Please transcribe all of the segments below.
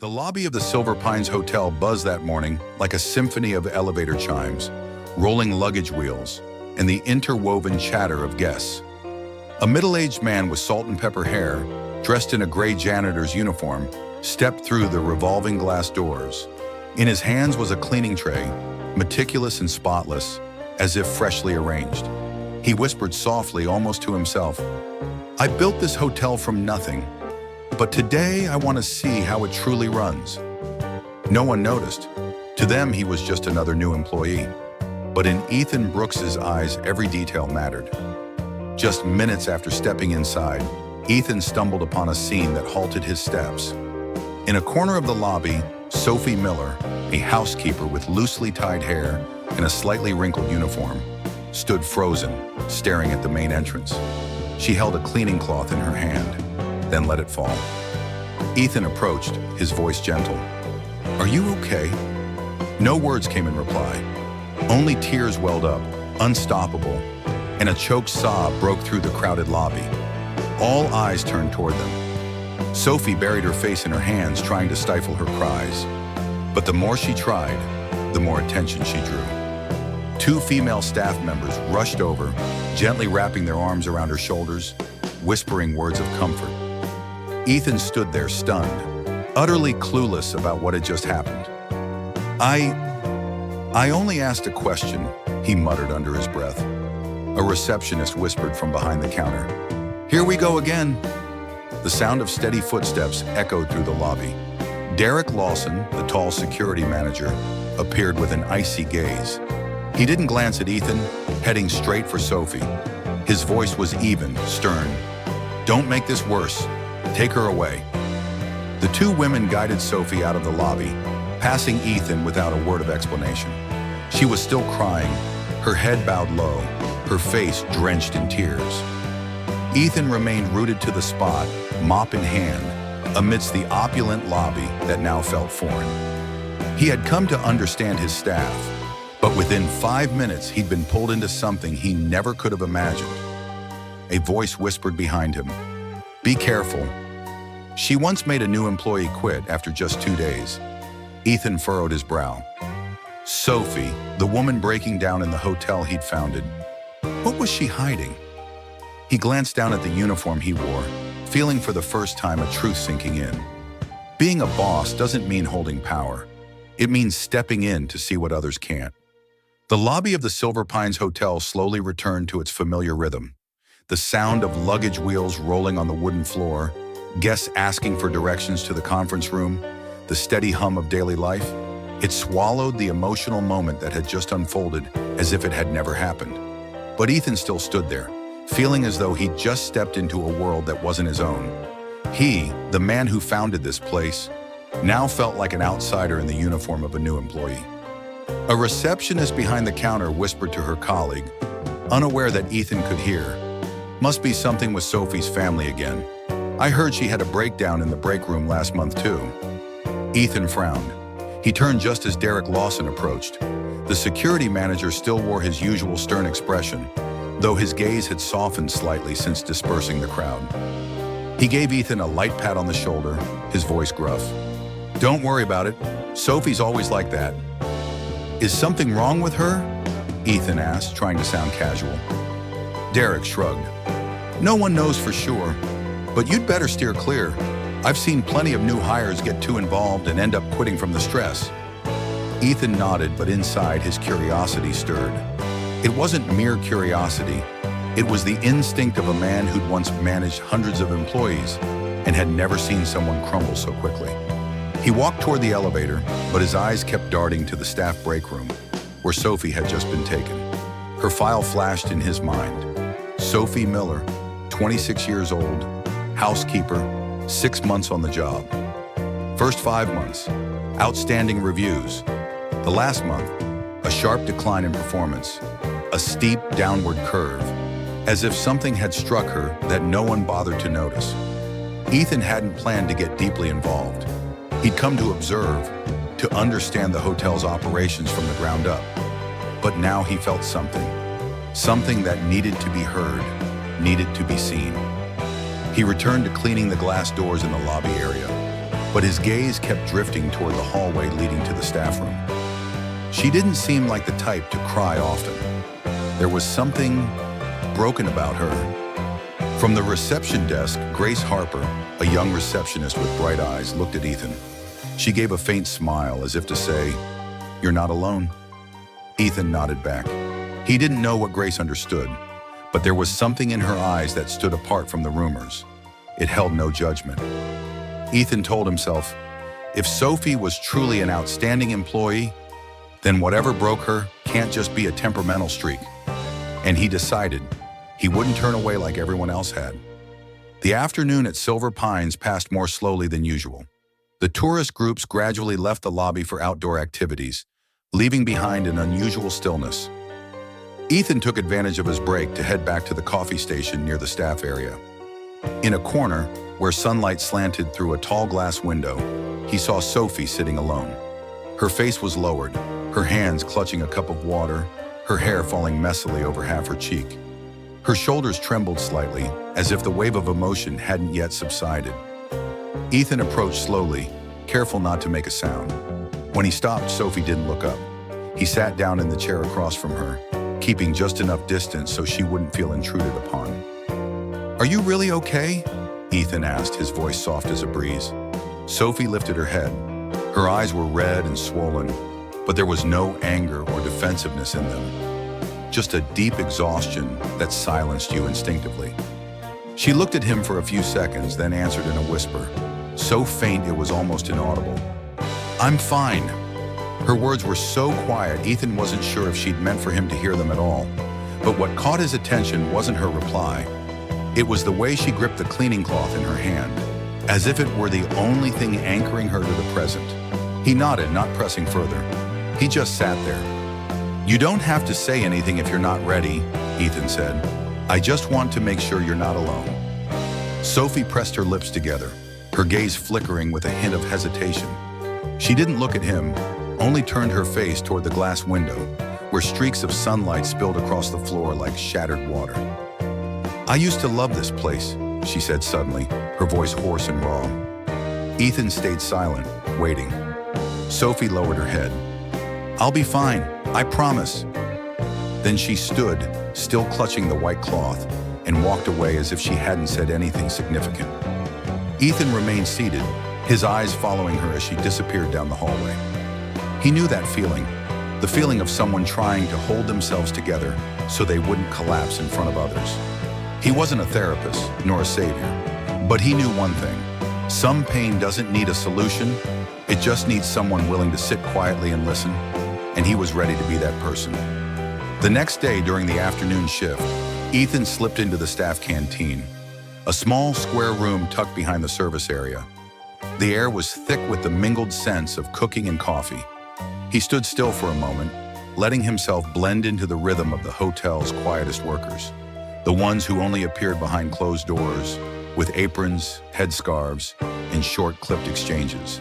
The lobby of the Silver Pines Hotel buzzed that morning like a symphony of elevator chimes, rolling luggage wheels, and the interwoven chatter of guests. A middle-aged man with salt and pepper hair, dressed in a gray janitor's uniform, stepped through the revolving glass doors. In his hands was a cleaning tray, meticulous and spotless, as if freshly arranged. He whispered softly, almost to himself, "I built this hotel from nothing, but today I want to see how it truly runs." No one noticed. To them, he was just another new employee. But in Ethan Brooks's eyes, every detail mattered. Just minutes after stepping inside, Ethan stumbled upon a scene that halted his steps. In a corner of the lobby, Sophie Miller, a housekeeper with loosely tied hair and a slightly wrinkled uniform, stood frozen, staring at the main entrance. She held a cleaning cloth in her hand, then let it fall. Ethan approached, his voice gentle. "Are you okay?" No words came in reply. Only tears welled up, unstoppable, and a choked sob broke through the crowded lobby. All eyes turned toward them. Sophie buried her face in her hands, trying to stifle her cries. But the more she tried, the more attention she drew. Two female staff members rushed over, gently wrapping their arms around her shoulders, whispering words of comfort. Ethan stood there stunned, utterly clueless about what had just happened. I only asked a question," he muttered under his breath. A receptionist whispered from behind the counter, "Here we go again." The sound of steady footsteps echoed through the lobby. Derek Lawson, the tall security manager, appeared with an icy gaze. He didn't glance at Ethan, heading straight for Sophie. His voice was even, stern. "Don't make this worse. Take her away." The two women guided Sophie out of the lobby, passing Ethan without a word of explanation. She was still crying, her head bowed low, her face drenched in tears. Ethan remained rooted to the spot, mop in hand, amidst the opulent lobby that now felt foreign. He had come to understand his staff, but within 5 minutes he'd been pulled into something he never could have imagined. A voice whispered behind him, "Be careful." She once made a new employee quit after just 2 days. Ethan furrowed his brow. Sophie, the woman breaking down in the hotel he'd founded. What was she hiding? He glanced down at the uniform he wore, feeling for the first time a truth sinking in. Being a boss doesn't mean holding power. It means stepping in to see what others can't. The lobby of the Silver Pines Hotel slowly returned to its familiar rhythm. The sound of luggage wheels rolling on the wooden floor, guests asking for directions to the conference room, the steady hum of daily life. It swallowed the emotional moment that had just unfolded as if it had never happened. But Ethan still stood there, feeling as though he'd just stepped into a world that wasn't his own. He, the man who founded this place, now felt like an outsider in the uniform of a new employee. A receptionist behind the counter whispered to her colleague, unaware that Ethan could hear, "Must be something with Sophie's family again. I heard she had a breakdown in the break room last month too." Ethan frowned. He turned just as Derek Lawson approached. The security manager still wore his usual stern expression, though his gaze had softened slightly since dispersing the crowd. He gave Ethan a light pat on the shoulder, his voice gruff. "Don't worry about it. Sophie's always like that." "Is something wrong with her?" Ethan asked, trying to sound casual. Derek shrugged. "No one knows for sure, but you'd better steer clear. I've seen plenty of new hires get too involved and end up quitting from the stress." Ethan nodded, but inside his curiosity stirred. It wasn't mere curiosity. It was the instinct of a man who'd once managed hundreds of employees and had never seen someone crumble so quickly. He walked toward the elevator, but his eyes kept darting to the staff break room, where Sophie had just been taken. Her file flashed in his mind. Sophie Miller, 26 years old, housekeeper, 6 months on the job. First 5 months, outstanding reviews. The last month, a sharp decline in performance, a steep downward curve, as if something had struck her that no one bothered to notice. Ethan hadn't planned to get deeply involved. He'd come to observe, to understand the hotel's operations from the ground up. But now he felt something that needed to be heard, needed to be seen. He returned to cleaning the glass doors in the lobby area. but his gaze kept drifting toward the hallway leading to the staff room. She didn't seem like the type to cry often. There was something broken about her. From the reception desk, Grace Harper, a young receptionist with bright eyes, looked at Ethan. She gave a faint smile as if to say, "You're not alone." Ethan nodded back. He didn't know what Grace understood, but there was something in her eyes that stood apart from the rumors. It held no judgment. Ethan told himself, if Sophie was truly an outstanding employee, then whatever broke her can't just be a temperamental streak. And he decided he wouldn't turn away like everyone else had. The afternoon at Silver Pines passed more slowly than usual. The tourist groups gradually left the lobby for outdoor activities, leaving behind an unusual stillness. Ethan took advantage of his break to head back to the coffee station near the staff area. In a corner, where sunlight slanted through a tall glass window, he saw Sophie sitting alone. Her face was lowered, her hands clutching a cup of water, her hair falling messily over half her cheek. Her shoulders trembled slightly, as if the wave of emotion hadn't yet subsided. Ethan approached slowly, careful not to make a sound. When he stopped, Sophie didn't look up. He sat down in the chair across from her, keeping just enough distance so she wouldn't feel intruded upon. "Are you really okay?" Ethan asked, his voice soft as a breeze. Sophie lifted her head. Her eyes were red and swollen, but there was no anger or defensiveness in them. Just a deep exhaustion that silenced you instinctively. She looked at him for a few seconds, then answered in a whisper, so faint it was almost inaudible. "I'm fine." Her words were so quiet, Ethan wasn't sure if she'd meant for him to hear them at all. But what caught his attention wasn't her reply. It was the way she gripped the cleaning cloth in her hand, as if it were the only thing anchoring her to the present. He nodded, not pressing further. He just sat there. "You don't have to say anything if you're not ready," Ethan said. "I just want to make sure you're not alone." Sophie pressed her lips together, her gaze flickering with a hint of hesitation. She didn't look at him, only turned her face toward the glass window, where streaks of sunlight spilled across the floor like shattered water. "I used to love this place," she said suddenly, her voice hoarse and raw. Ethan stayed silent, waiting. Sophie lowered her head. "I'll be fine, I promise." Then she stood, still clutching the white cloth, and walked away as if she hadn't said anything significant. Ethan remained seated, his eyes following her as she disappeared down the hallway. He knew that feeling, the feeling of someone trying to hold themselves together so they wouldn't collapse in front of others. He wasn't a therapist, nor a savior, but he knew one thing. Some pain doesn't need a solution, it just needs someone willing to sit quietly and listen, and he was ready to be that person. The next day during the afternoon shift, Ethan slipped into the staff canteen, a small square room tucked behind the service area. The air was thick with the mingled scents of cooking and coffee. He stood still for a moment, letting himself blend into the rhythm of the hotel's quietest workers, the ones who only appeared behind closed doors, with aprons, headscarves, and short clipped exchanges.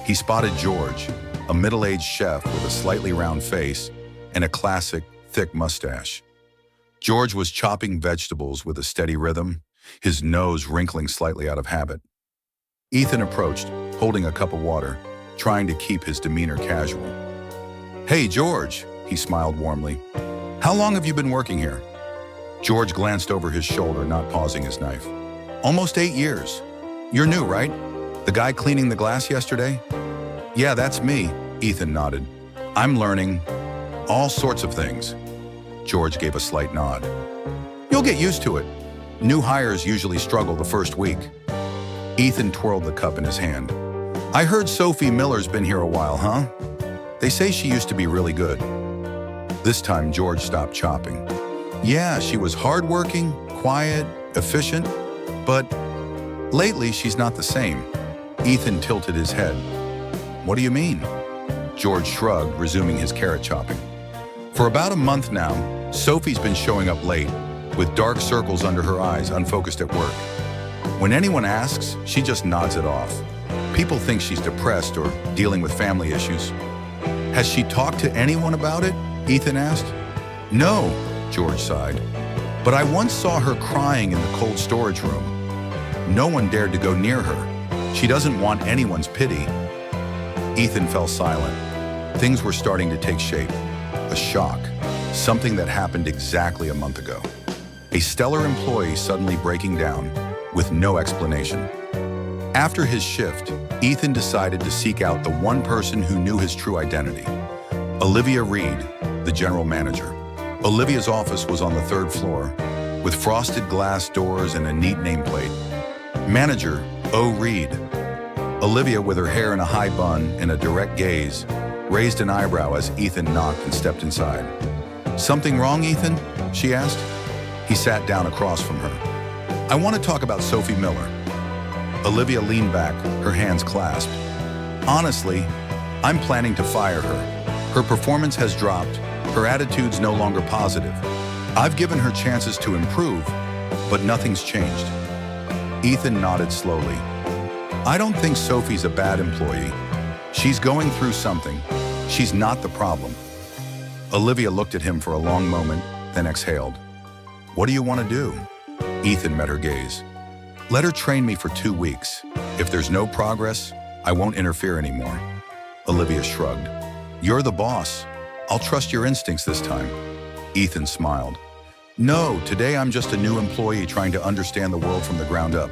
He spotted George, a middle-aged chef with a slightly round face and a classic, thick mustache. George was chopping vegetables with a steady rhythm, his nose wrinkling slightly out of habit. Ethan approached, holding a cup of water, trying to keep his demeanor casual. "Hey, George," he smiled warmly. "How long have you been working here?" George glanced over his shoulder, not pausing his knife. "Almost 8 years. You're new, right? The guy cleaning the glass yesterday?" "Yeah, that's me," Ethan nodded. "I'm learning all sorts of things." George gave a slight nod. "You'll get used to it. New hires usually struggle the first week." Ethan twirled the cup in his hand. "I heard Sophie Miller's been here a while, huh? They say she used to be really good." This time, George stopped chopping. "Yeah, she was hardworking, quiet, efficient, but lately she's not the same." Ethan tilted his head. "What do you mean?" George shrugged, resuming his carrot chopping. "For about a month now, Sophie's been showing up late, with dark circles under her eyes, unfocused at work. When anyone asks, she just nods it off. People think she's depressed or dealing with family issues." "Has she talked to anyone about it?" Ethan asked. "No," George sighed. "But I once saw her crying in the cold storage room. No one dared to go near her. She doesn't want anyone's pity. Ethan fell silent. Things were starting to take shape. A shock, something that happened exactly a month ago. A stellar employee suddenly breaking down with no explanation. After his shift, Ethan decided to seek out the one person who knew his true identity. Olivia Reed, the general manager. Olivia's office was on the 3rd floor, with frosted glass doors and a neat nameplate. Manager, O. Reed. Olivia, with her hair in a high bun and a direct gaze, raised an eyebrow as Ethan knocked and stepped inside. "Something wrong, Ethan?" she asked. He sat down across from her. "I want to talk about Sophie Miller." Olivia leaned back, her hands clasped. "Honestly, I'm planning to fire her. Her performance has dropped, her attitude's no longer positive. I've given her chances to improve, but nothing's changed." Ethan nodded slowly. "I don't think Sophie's a bad employee. She's going through something. She's not the problem." Olivia looked at him for a long moment, then exhaled. "What do you want to do?" Ethan met her gaze. "Let her train me for 2 weeks. If there's no progress, I won't interfere anymore." Olivia shrugged. "You're the boss. I'll trust your instincts this time." Ethan smiled. "No, today I'm just a new employee trying to understand the world from the ground up."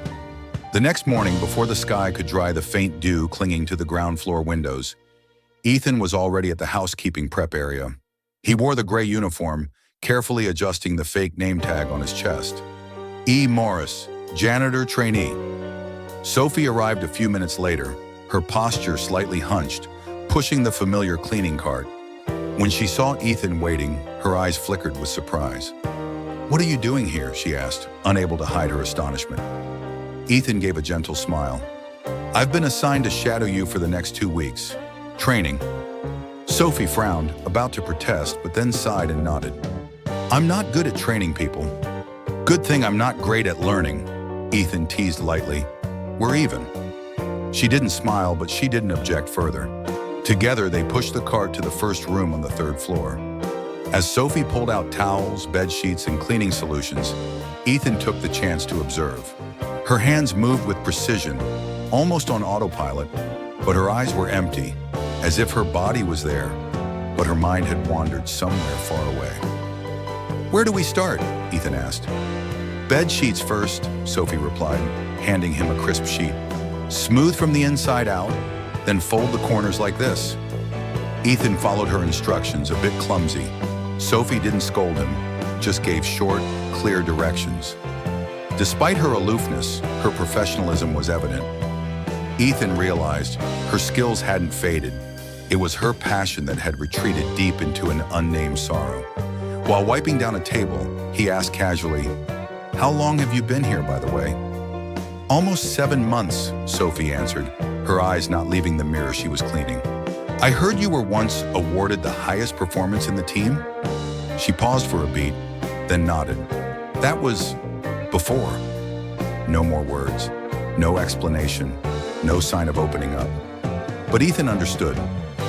The next morning, before the sky could dry the faint dew clinging to the ground floor windows, Ethan was already at the housekeeping prep area. He wore the gray uniform, carefully adjusting the fake name tag on his chest. E. Morris, janitor trainee. Sophie arrived a few minutes later, her posture slightly hunched, pushing the familiar cleaning cart. When she saw Ethan waiting, her eyes flickered with surprise. "What are you doing here?" she asked, unable to hide her astonishment. Ethan gave a gentle smile. "I've been assigned to shadow you for the next 2 weeks. Training." Sophie frowned, about to protest, but then sighed and nodded. "I'm not good at training people." "Good thing I'm not great at learning," Ethan teased lightly. "We're even." She didn't smile, but she didn't object further. Together, they pushed the cart to the first room on the 3rd floor. As Sophie pulled out towels, bed sheets, and cleaning solutions, Ethan took the chance to observe. Her hands moved with precision, almost on autopilot, but her eyes were empty, as if her body was there, but her mind had wandered somewhere far away. "Where do we start?" Ethan asked. "Bed sheets first," Sophie replied, handing him a crisp sheet. "Smooth from the inside out, then fold the corners like this." Ethan followed her instructions, a bit clumsy. Sophie didn't scold him, just gave short, clear directions. Despite her aloofness, her professionalism was evident. Ethan realized her skills hadn't faded. It was her passion that had retreated deep into an unnamed sorrow. While wiping down a table, he asked casually, "How long have you been here, by the way?" "Almost 7 months," Sophie answered, her eyes not leaving the mirror she was cleaning. "I heard you were once awarded the highest performance in the team?" She paused for a beat, then nodded. "That was before." No more words, no explanation, no sign of opening up. But Ethan understood.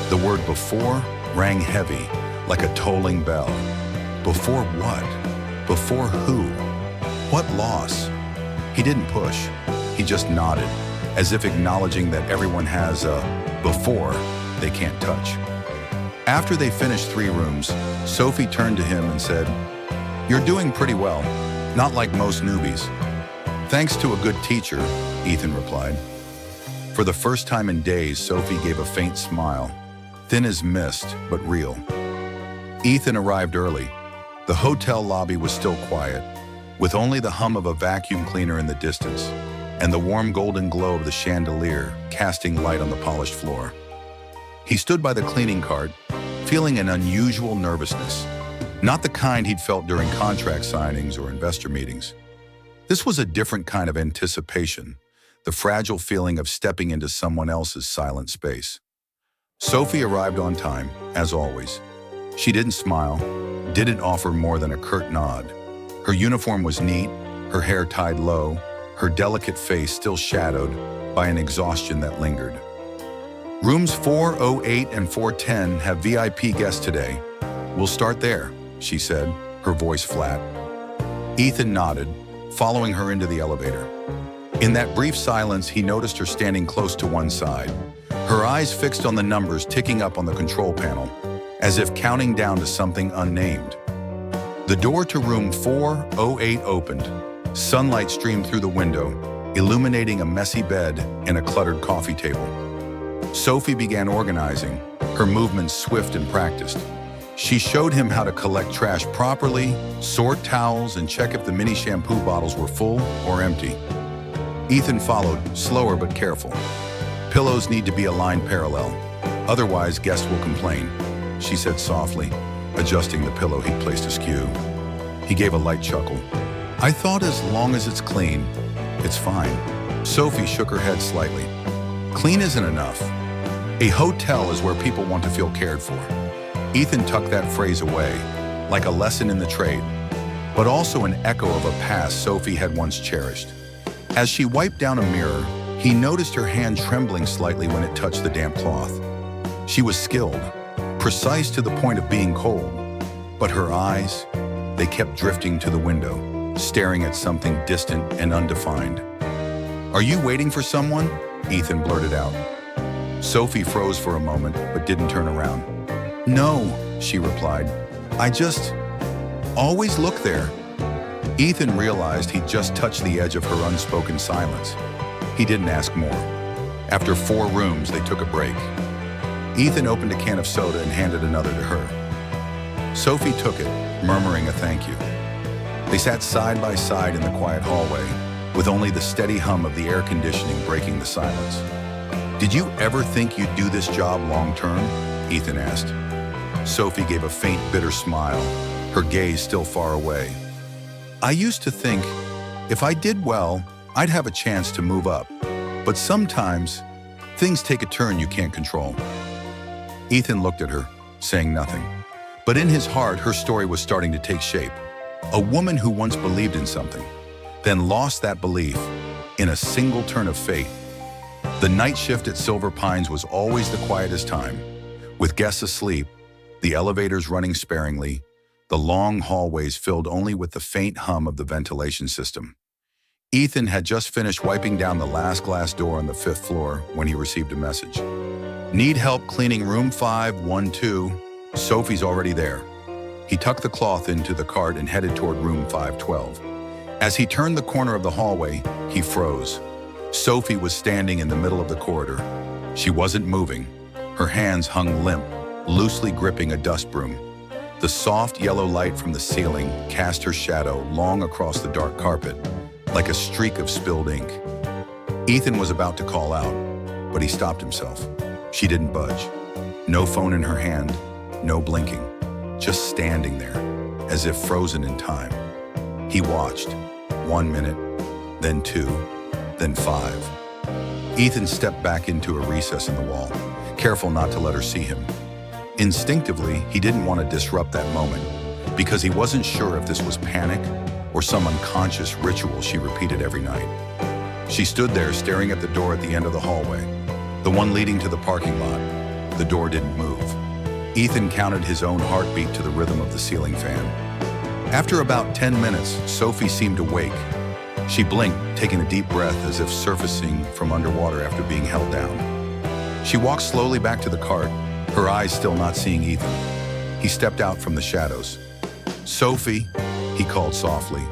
The word "before" rang heavy, like a tolling bell. Before what? Before who? What loss? He didn't push. He just nodded, as if acknowledging that everyone has a before they can't touch. After they finished 3 rooms, Sophie turned to him and said, "You're doing pretty well, not like most newbies." "Thanks to a good teacher," Ethan replied. For the first time in days, Sophie gave a faint smile, thin as mist, but real. Ethan arrived early. The hotel lobby was still quiet, with only the hum of a vacuum cleaner in the distance, and the warm golden glow of the chandelier casting light on the polished floor. He stood by the cleaning cart, feeling an unusual nervousness, not the kind he'd felt during contract signings or investor meetings. This was a different kind of anticipation, the fragile feeling of stepping into someone else's silent space. Sophie arrived on time, as always. She didn't smile, didn't offer more than a curt nod. Her uniform was neat, her hair tied low, her delicate face still shadowed by an exhaustion that lingered. "Rooms 408 and 410 have VIP guests today. We'll start there," she said, her voice flat. Ethan nodded, following her into the elevator. In that brief silence, he noticed her standing close to one side, her eyes fixed on the numbers ticking up on the control panel, as if counting down to something unnamed. The door to room 408 opened. Sunlight streamed through the window, illuminating a messy bed and a cluttered coffee table. Sophie began organizing, her movements swift and practiced. She showed him how to collect trash properly, sort towels, and check if the mini shampoo bottles were full or empty. Ethan followed, slower but careful. Pillows need to be aligned parallel, otherwise guests will complain, she said softly, adjusting the pillow he placed askew. He gave a light chuckle. I thought as long as it's clean, it's fine. Sophie shook her head slightly. Clean isn't enough. A hotel is where people want to feel cared for. Ethan tucked that phrase away, like a lesson in the trade, but also an echo of a past Sophie had once cherished. As she wiped down a mirror, he noticed her hand trembling slightly when it touched the damp cloth. She was skilled, precise to the point of being cold, but her eyes, they kept drifting to the window, staring at something distant and undefined. Are you waiting for someone? Ethan blurted out. Sophie froze for a moment, but didn't turn around. No, she replied. I just always look there. Ethan realized he'd just touched the edge of her unspoken silence. He didn't ask more. After 4 rooms, they took a break. Ethan opened a can of soda and handed another to her. Sophie took it, murmuring a thank you. They sat side by side in the quiet hallway, with only the steady hum of the air conditioning breaking the silence. Did you ever think you'd do this job long term? Ethan asked. Sophie gave a faint, bitter smile, her gaze still far away. I used to think, if I did well, I'd have a chance to move up. But sometimes, things take a turn you can't control. Ethan looked at her, saying nothing. But in his heart, her story was starting to take shape. A woman who once believed in something, then lost that belief in a single turn of fate. The night shift at Silver Pines was always the quietest time, with guests asleep, the elevators running sparingly, the long hallways filled only with the faint hum of the ventilation system. Ethan had just finished wiping down the last glass door on the 5th floor when he received a message. Need help cleaning room 512? Sophie's already there. He tucked the cloth into the cart and headed toward room 512. As he turned the corner of the hallway, he froze. Sophie was standing in the middle of the corridor. She wasn't moving. Her hands hung limp, loosely gripping a dust broom. The soft yellow light from the ceiling cast her shadow long across the dark carpet, like a streak of spilled ink. Ethan was about to call out, but he stopped himself. She didn't budge. No phone in her hand, no blinking, just standing there, as if frozen in time. He watched. 1 minute, then 2, then 5. Ethan stepped back into a recess in the wall, careful not to let her see him. Instinctively, he didn't want to disrupt that moment, because he wasn't sure if this was panic or some unconscious ritual she repeated every night. She stood there staring at the door at the end of the hallway, the one leading to the parking lot. The door didn't move. Ethan counted his own heartbeat to the rhythm of the ceiling fan. After about 10 minutes, Sophie seemed awake. She blinked, taking a deep breath as if surfacing from underwater after being held down. She walked slowly back to the cart, her eyes still not seeing Ethan. He stepped out from the shadows. Sophie, he called softly.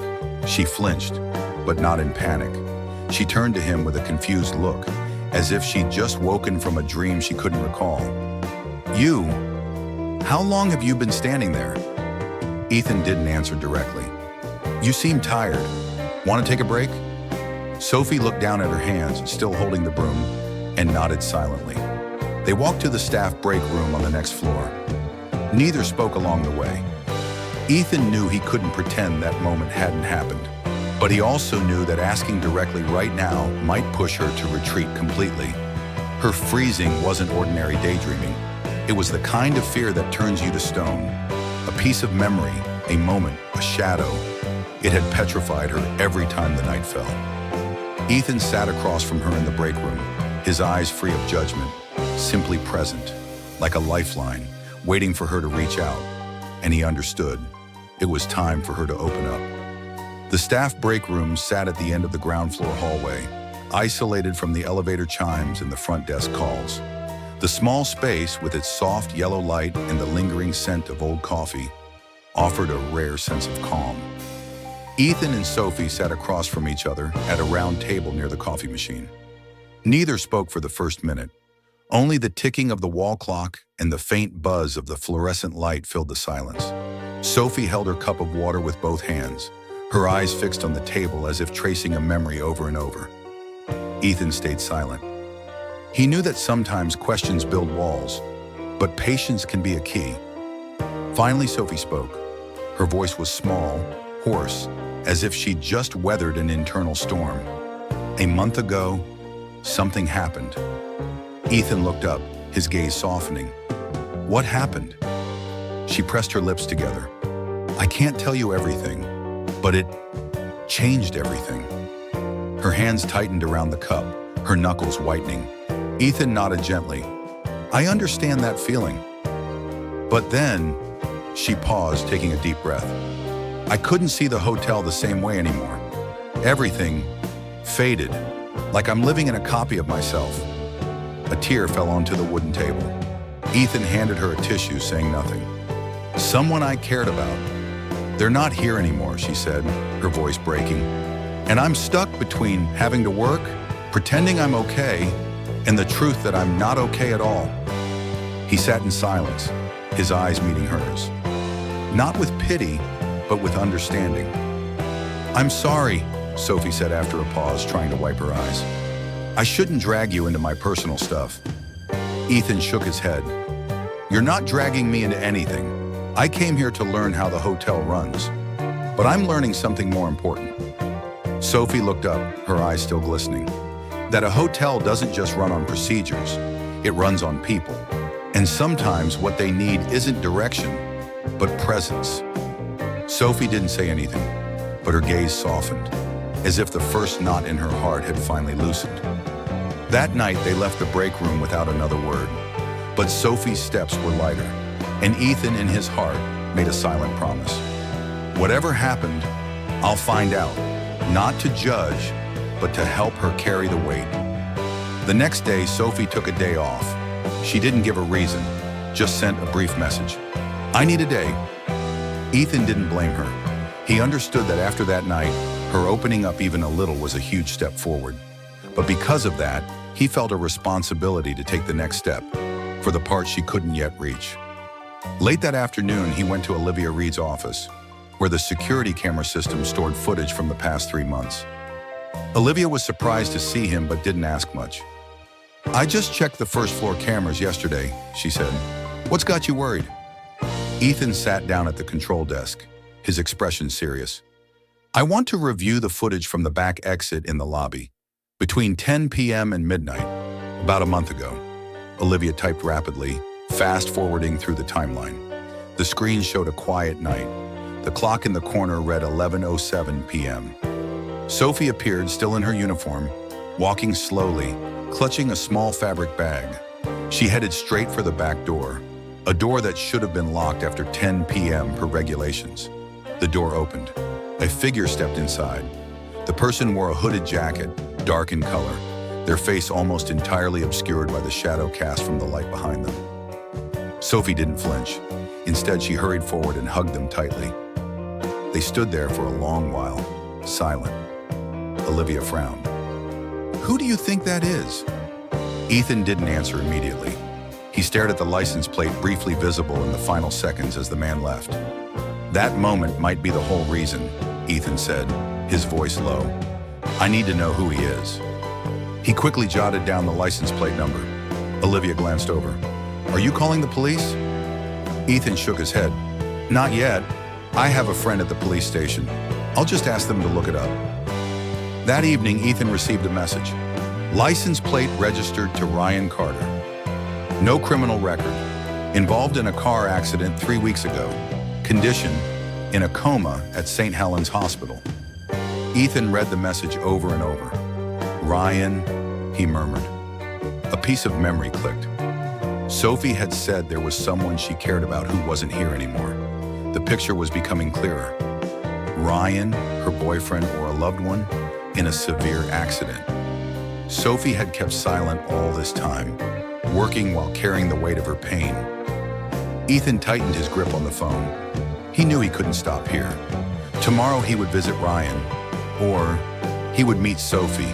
She flinched, but not in panic. She turned to him with a confused look, as if she'd just woken from a dream she couldn't recall. You, how long have you been standing there? Ethan didn't answer directly. You seem tired. Want to take a break? Sophie looked down at her hands, still holding the broom, and nodded silently. They walked to the staff break room on the next floor. Neither spoke along the way. Ethan knew he couldn't pretend that moment hadn't happened, but he also knew that asking directly right now might push her to retreat completely. Her freezing wasn't ordinary daydreaming. It was the kind of fear that turns you to stone. A piece of memory, a moment, a shadow. It had petrified her every time the night fell. Ethan sat across from her in the break room, his eyes free of judgment, simply present, like a lifeline, waiting for her to reach out. And he understood. It was time for her to open up. The staff break room sat at the end of the ground floor hallway, isolated from the elevator chimes and the front desk calls. The small space, with its soft yellow light and the lingering scent of old coffee, offered a rare sense of calm. Ethan and Sophie sat across from each other at a round table near the coffee machine. Neither spoke for the first minute. Only the ticking of the wall clock and the faint buzz of the fluorescent light filled the silence. Sophie held her cup of water with both hands, her eyes fixed on the table as if tracing a memory over and over. Ethan stayed silent. He knew that sometimes questions build walls, but patience can be a key. Finally, Sophie spoke. Her voice was small, hoarse, as if she'd just weathered an internal storm. A month ago, something happened. Ethan looked up, his gaze softening. What happened? She pressed her lips together. I can't tell you everything, but it changed everything. Her hands tightened around the cup, her knuckles whitening. Ethan nodded gently. I understand that feeling. But then, she paused, taking a deep breath. I couldn't see the hotel the same way anymore. Everything faded, like I'm living in a copy of myself. A tear fell onto the wooden table. Ethan handed her a tissue, saying nothing. Someone I cared about. They're not here anymore, she said, her voice breaking. And I'm stuck between having to work, pretending I'm okay, and the truth that I'm not okay at all. He sat in silence, his eyes meeting hers. Not with pity, but with understanding. I'm sorry, Sophie said after a pause, trying to wipe her eyes. I shouldn't drag you into my personal stuff. Ethan shook his head. You're not dragging me into anything. I came here to learn how the hotel runs. But I'm learning something more important. Sophie looked up, her eyes still glistening. That a hotel doesn't just run on procedures, it runs on people. And sometimes what they need isn't direction, but presence. Sophie didn't say anything, but her gaze softened, as if the first knot in her heart had finally loosened. That night, they left the break room without another word, but Sophie's steps were lighter, and Ethan, in his heart, made a silent promise. Whatever happened, I'll find out, not to judge, but to help her carry the weight. The next day, Sophie took a day off. She didn't give a reason, just sent a brief message. I need a day. Ethan didn't blame her. He understood that after that night, her opening up even a little was a huge step forward. But because of that, he felt a responsibility to take the next step, for the part she couldn't yet reach. Late that afternoon, he went to Olivia Reed's office, where the security camera system stored footage from the past 3 months. Olivia was surprised to see him, but didn't ask much. I just checked the first floor cameras yesterday, she said. What's got you worried? Ethan sat down at the control desk, his expression serious. I want to review the footage from the back exit in the lobby, between 10 p.m. and midnight, about a month ago. Olivia typed rapidly, fast-forwarding through the timeline. The screen showed a quiet night. The clock in the corner read 11:07 p.m. Sophie appeared, still in her uniform, walking slowly, clutching a small fabric bag. She headed straight for the back door, a door that should have been locked after 10 p.m. per regulations. The door opened. A figure stepped inside. The person wore a hooded jacket, dark in color, their face almost entirely obscured by the shadow cast from the light behind them. Sophie didn't flinch. Instead, she hurried forward and hugged them tightly. They stood there for a long while, silent. Olivia frowned. Who do you think that is? Ethan didn't answer immediately. He stared at the license plate briefly visible in the final seconds as the man left. That moment might be the whole reason, Ethan said, his voice low. I need to know who he is. He quickly jotted down the license plate number. Olivia glanced over. Are you calling the police? Ethan shook his head. Not yet. I have a friend at the police station. I'll just ask them to look it up. That evening, Ethan received a message. License plate registered to Ryan Carter. No criminal record. Involved in a car accident 3 weeks ago. Condition, in a coma at St. Helens Hospital. Ethan read the message over and over. Ryan, he murmured. A piece of memory clicked. Sophie had said there was someone she cared about who wasn't here anymore. The picture was becoming clearer. Ryan, her boyfriend or a loved one, in a severe accident. Sophie had kept silent all this time, working while carrying the weight of her pain. Ethan tightened his grip on the phone. He knew he couldn't stop here. Tomorrow he would visit Ryan, or he would meet Sophie,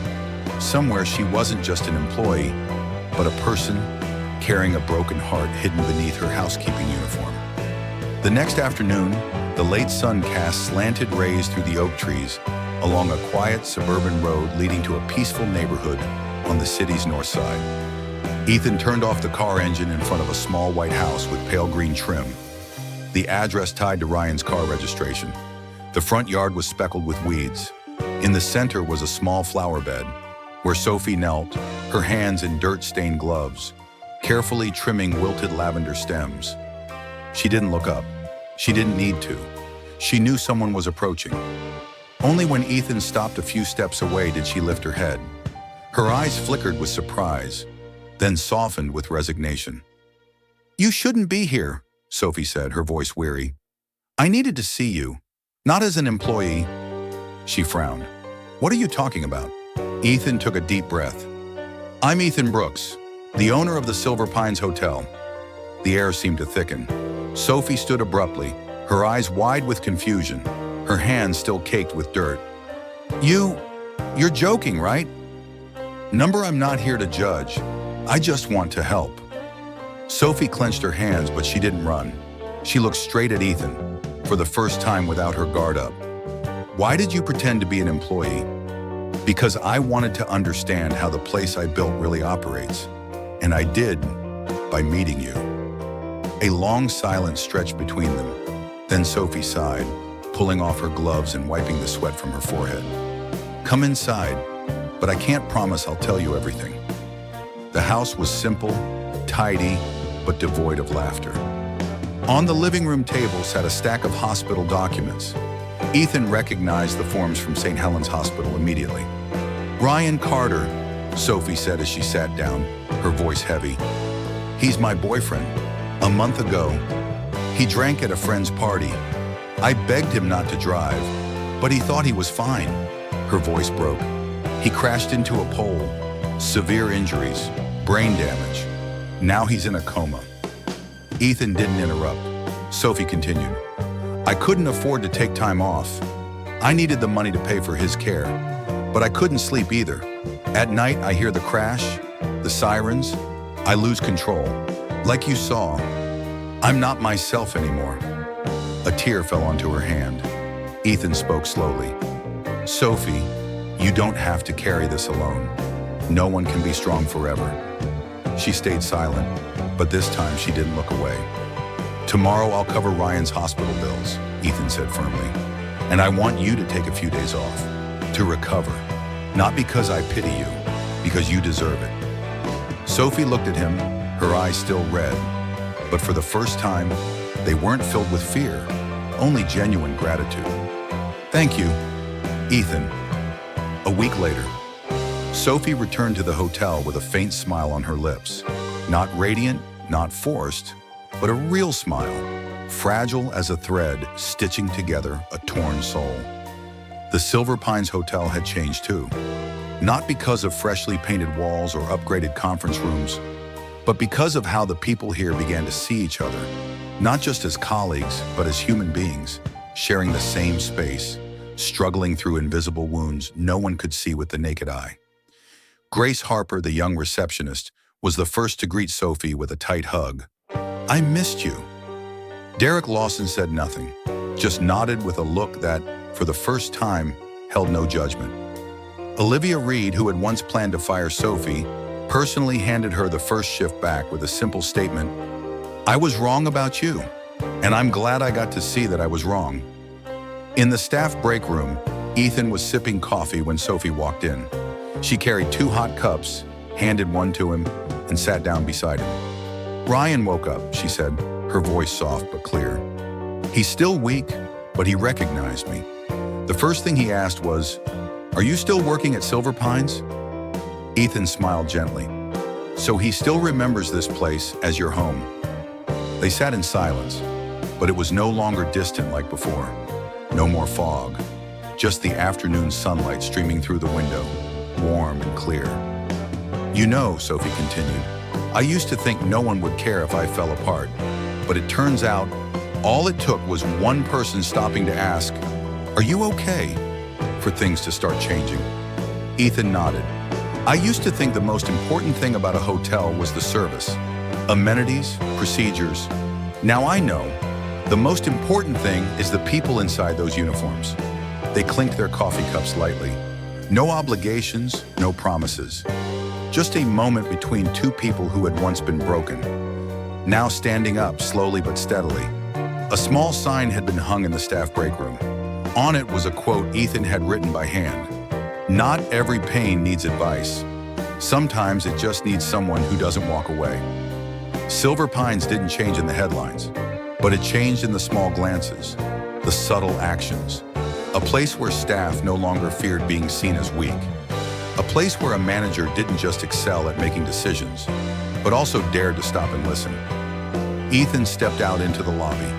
somewhere she wasn't just an employee, but a person carrying a broken heart hidden beneath her housekeeping uniform. The next afternoon, the late sun cast slanted rays through the oak trees along a quiet suburban road leading to a peaceful neighborhood on the city's north side. Ethan turned off the car engine in front of a small white house with pale green trim, the address tied to Ryan's car registration. The front yard was speckled with weeds. In the center was a small flower bed, where Sophie knelt, her hands in dirt-stained gloves, carefully trimming wilted lavender stems. She didn't look up. She didn't need to. She knew someone was approaching. Only when Ethan stopped a few steps away did she lift her head. Her eyes flickered with surprise, then softened with resignation. "You shouldn't be here," Sophie said, her voice weary. "I needed to see you, not as an employee." She frowned. "What are you talking about?" Ethan took a deep breath. "I'm Ethan Brooks, the owner of the Silver Pines Hotel." The air seemed to thicken. Sophie stood abruptly, her eyes wide with confusion, her hands still caked with dirt. You're joking, right?" "Number, I'm not here to judge. I just want to help." Sophie clenched her hands, but she didn't run. She looked straight at Ethan, for the first time without her guard up. "Why did you pretend to be an employee?" "Because I wanted to understand how the place I built really operates. And I did, by meeting you." A long silence stretched between them. Then Sophie sighed, pulling off her gloves and wiping the sweat from her forehead. "Come inside, but I can't promise I'll tell you everything." The house was simple, tidy, but devoid of laughter. On the living room table sat a stack of hospital documents. Ethan recognized the forms from St. Helens Hospital immediately. "Ryan Carter," Sophie said as she sat down, her voice heavy. "He's my boyfriend. A month ago, he drank at a friend's party. I begged him not to drive, but he thought he was fine." Her voice broke. "He crashed into a pole. Severe injuries, brain damage. Now he's in a coma." Ethan didn't interrupt. Sophie continued. "I couldn't afford to take time off. I needed the money to pay for his care, but I couldn't sleep either. At night, I hear the crash, the sirens. I lose control. Like you saw, I'm not myself anymore." A tear fell onto her hand. Ethan spoke slowly. "Sophie, you don't have to carry this alone. No one can be strong forever." She stayed silent, but this time she didn't look away. "Tomorrow I'll cover Ryan's hospital bills," Ethan said firmly. "And I want you to take a few days off, to recover. Not because I pity you, because you deserve it." Sophie looked at him, her eyes still red, but for the first time, they weren't filled with fear, only genuine gratitude. "Thank you, Ethan." A week later, Sophie returned to the hotel with a faint smile on her lips. Not radiant, not forced, but a real smile, fragile as a thread stitching together a torn soul. The Silver Pines Hotel had changed too. Not because of freshly painted walls or upgraded conference rooms, but because of how the people here began to see each other, not just as colleagues, but as human beings, sharing the same space, struggling through invisible wounds no one could see with the naked eye. Grace Harper, the young receptionist, was the first to greet Sophie with a tight hug. "I missed you." Derek Lawson said nothing, just nodded with a look that, for the first time, held no judgment. Olivia Reed, who had once planned to fire Sophie, personally handed her the first shift back with a simple statement, "I was wrong about you, and I'm glad I got to see that I was wrong." In the staff break room, Ethan was sipping coffee when Sophie walked in. She carried 2 hot cups, handed one to him, and sat down beside him. "Ryan woke up," she said, her voice soft but clear. "He's still weak, but he recognized me. The first thing he asked was, 'Are you still working at Silver Pines?'" Ethan smiled gently. "So he still remembers this place as your home." They sat in silence, but it was no longer distant like before. No more fog, just the afternoon sunlight streaming through the window, warm and clear. You know, Sophie continued, I used to think no one would care if I fell apart, but it turns out all it took was one person stopping to ask, "Are you okay?" for things to start changing. Ethan nodded. I used to think the most important thing about a hotel was the service, amenities, procedures. Now I know the most important thing is the people inside those uniforms. They clinked their coffee cups lightly. No obligations, no promises. Just a moment between two people who had once been broken, now standing up slowly but steadily. A small sign had been hung in the staff break room. On it was a quote Ethan had written by hand. Not every pain needs advice. Sometimes it just needs someone who doesn't walk away. Silver Pines didn't change in the headlines, but it changed in the small glances, the subtle actions. A place where staff no longer feared being seen as weak. A place where a manager didn't just excel at making decisions, but also dared to stop and listen. Ethan stepped out into the lobby.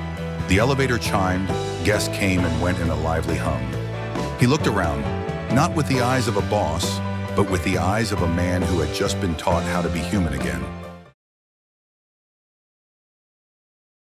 The elevator chimed, guests came and went in a lively hum. He looked around, not with the eyes of a boss, but with the eyes of a man who had just been taught how to be human again.